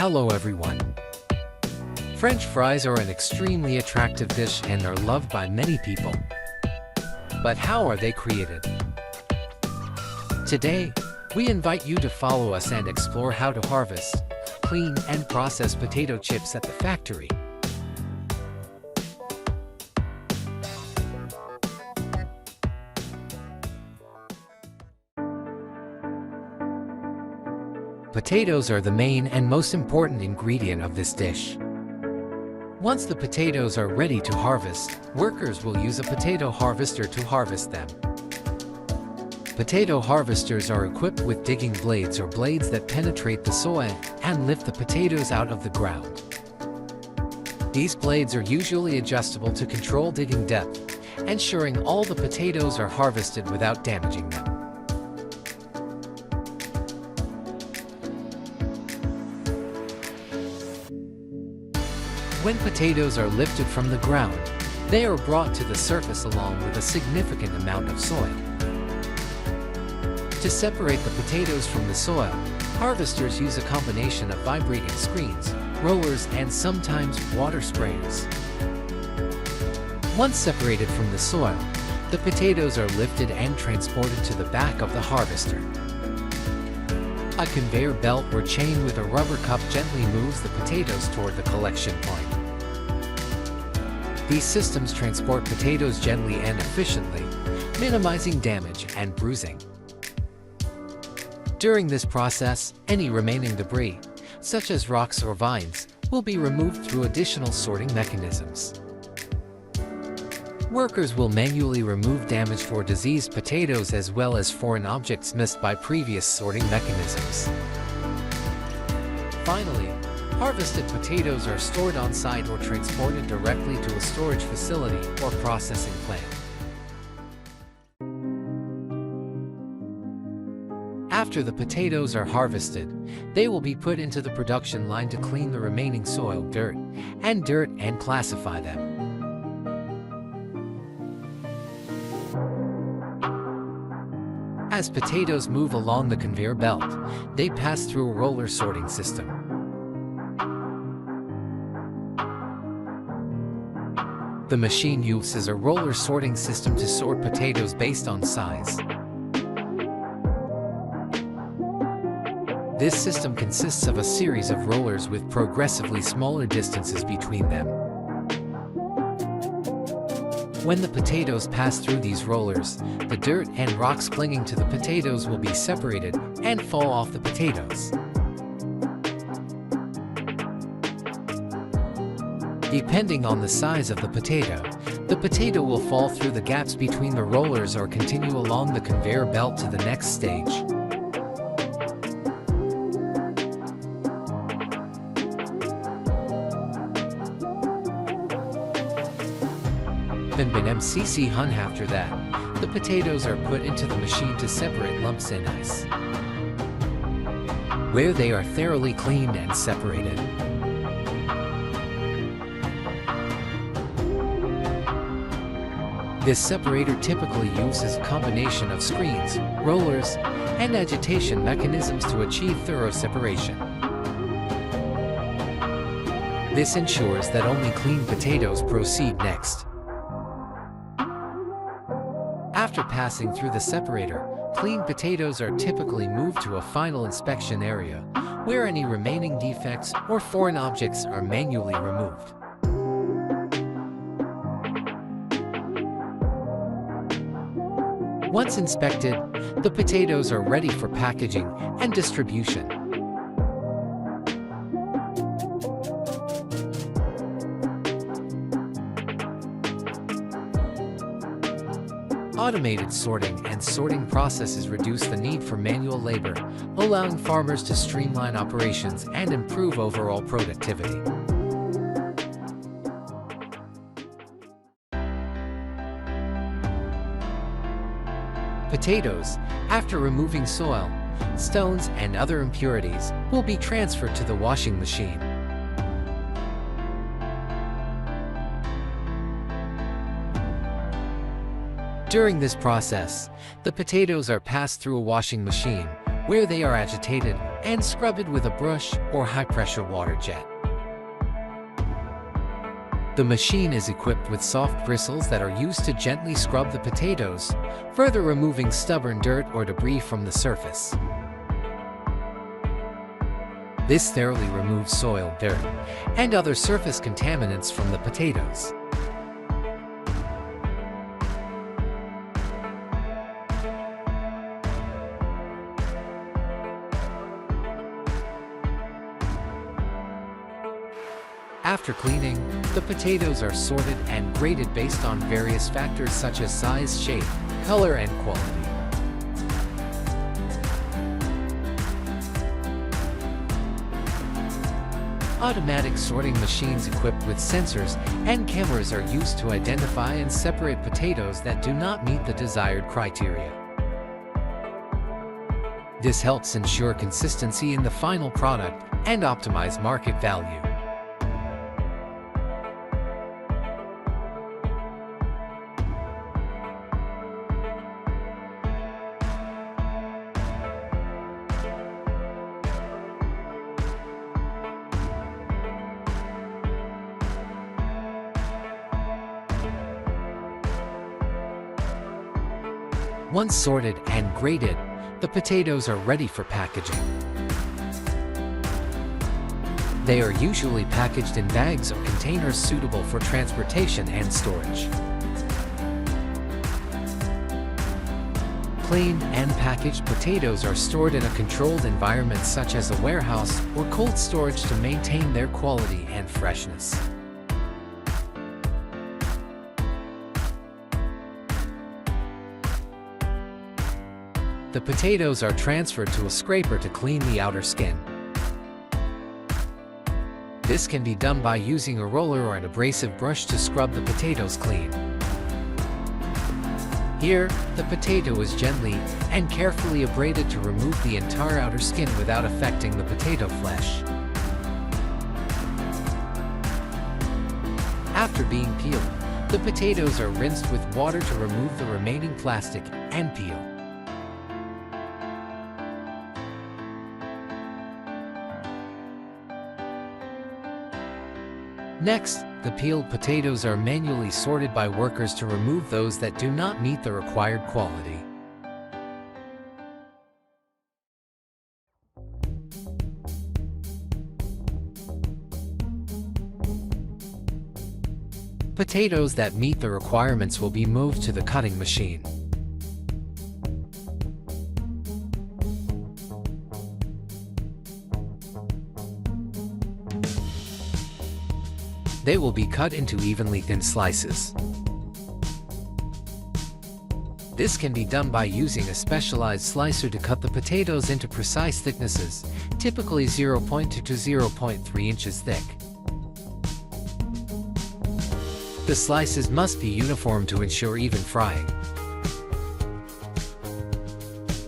Hello everyone. French fries are an extremely attractive dish and are loved by many people. But how are they created? Today, we invite you to follow us and explore how to harvest, clean, and process potato chips at the factory. Potatoes are the main and most important ingredient of this dish. Once the potatoes are ready to harvest, workers will use a potato harvester to harvest them. Potato harvesters are equipped with digging blades or blades that penetrate the soil and lift the potatoes out of the ground. These blades are usually adjustable to control digging depth, ensuring all the potatoes are harvested without damaging them. When potatoes are lifted from the ground, they are brought to the surface along with a significant amount of soil. To separate the potatoes from the soil, harvesters use a combination of vibrating screens, rollers, and sometimes water sprayers. Once separated from the soil, the potatoes are lifted and transported to the back of the harvester. A conveyor belt or chain with a rubber cup gently moves the potatoes toward the collection point. These systems transport potatoes gently and efficiently, minimizing damage and bruising. During this process, any remaining debris, such as rocks or vines, will be removed through additional sorting mechanisms. Workers will manually remove damaged or diseased potatoes as well as foreign objects missed by previous sorting mechanisms. Finally, harvested potatoes are stored on site or transported directly to a storage facility or processing plant. After the potatoes are harvested, they will be put into the production line to clean the remaining soil, dirt, and classify them. As potatoes move along the conveyor belt, they pass through a roller sorting system. The machine uses a roller sorting system to sort potatoes based on size. This system consists of a series of rollers with progressively smaller distances between them. When the potatoes pass through these rollers, the dirt and rocks clinging to the potatoes will be separated and fall off the potatoes. Depending on the size of the potato will fall through the gaps between the rollers or continue along the conveyor belt to the next stage. After that, the potatoes are put into the machine to separate lumps in ice, where they are thoroughly cleaned and separated. This separator typically uses a combination of screens, rollers, and agitation mechanisms to achieve thorough separation. This ensures that only clean potatoes proceed next. After passing through the separator, clean potatoes are typically moved to a final inspection area, where any remaining defects or foreign objects are manually removed. Once inspected, the potatoes are ready for packaging and distribution. Automated sorting and sorting processes reduce the need for manual labor, allowing farmers to streamline operations and improve overall productivity. Potatoes, after removing soil, stones, and other impurities, will be transferred to the washing machine. During this process, the potatoes are passed through a washing machine, where they are agitated and scrubbed with a brush or high-pressure water jet. The machine is equipped with soft bristles that are used to gently scrub the potatoes, further removing stubborn dirt or debris from the surface. This thoroughly removes soil, dirt, and other surface contaminants from the potatoes. After cleaning, the potatoes are sorted and graded based on various factors such as size, shape, color, and quality. Automatic sorting machines equipped with sensors and cameras are used to identify and separate potatoes that do not meet the desired criteria. This helps ensure consistency in the final product and optimize market value. Once sorted and graded, the potatoes are ready for packaging. They are usually packaged in bags or containers suitable for transportation and storage. Cleaned and packaged potatoes are stored in a controlled environment such as a warehouse or cold storage to maintain their quality and freshness. The potatoes are transferred to a scraper to clean the outer skin. This can be done by using a roller or an abrasive brush to scrub the potatoes clean. Here, the potato is gently and carefully abraded to remove the entire outer skin without affecting the potato flesh. After being peeled, the potatoes are rinsed with water to remove the remaining plastic and peel. Next, the peeled potatoes are manually sorted by workers to remove those that do not meet the required quality. Potatoes that meet the requirements will be moved to the cutting machine. They will be cut into evenly thin slices. This can be done by using a specialized slicer to cut the potatoes into precise thicknesses, typically 0.2 to 0.3 inches thick. The slices must be uniform to ensure even frying.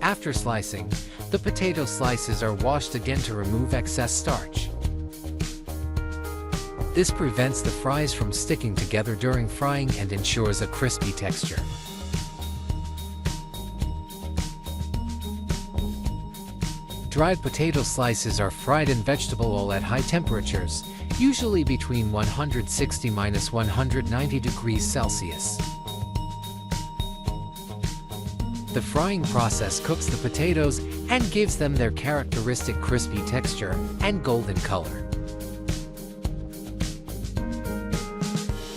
After slicing, the potato slices are washed again to remove excess starch. This prevents the fries from sticking together during frying and ensures a crispy texture. Dried potato slices are fried in vegetable oil at high temperatures, usually between 160–190 degrees Celsius. The frying process cooks the potatoes and gives them their characteristic crispy texture and golden color.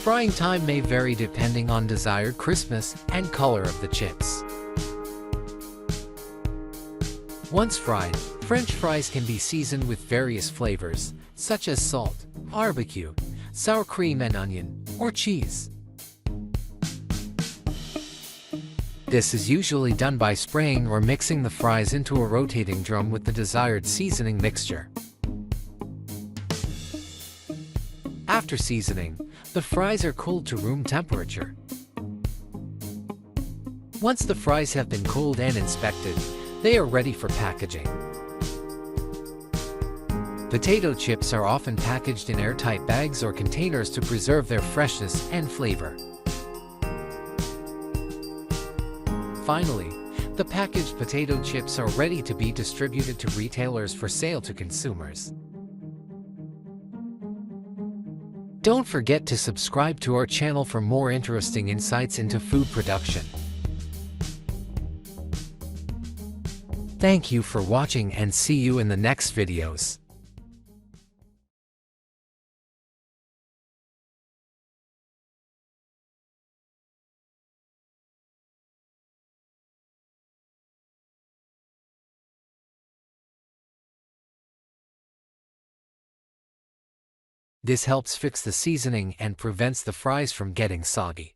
Frying time may vary depending on desired crispness and color of the chips. Once fried, French fries can be seasoned with various flavors, such as salt, barbecue, sour cream and onion, or cheese. This is usually done by spraying or mixing the fries into a rotating drum with the desired seasoning mixture. After seasoning, the fries are cooled to room temperature. Once the fries have been cooled and inspected, they are ready for packaging. Potato chips are often packaged in airtight bags or containers to preserve their freshness and flavor. Finally, The packaged potato chips are ready to be distributed to retailers for sale to consumers. Don't forget to subscribe to our channel for more interesting insights into food production. Thank you for watching and see you in the next videos. This helps fix the seasoning and prevents the fries from getting soggy.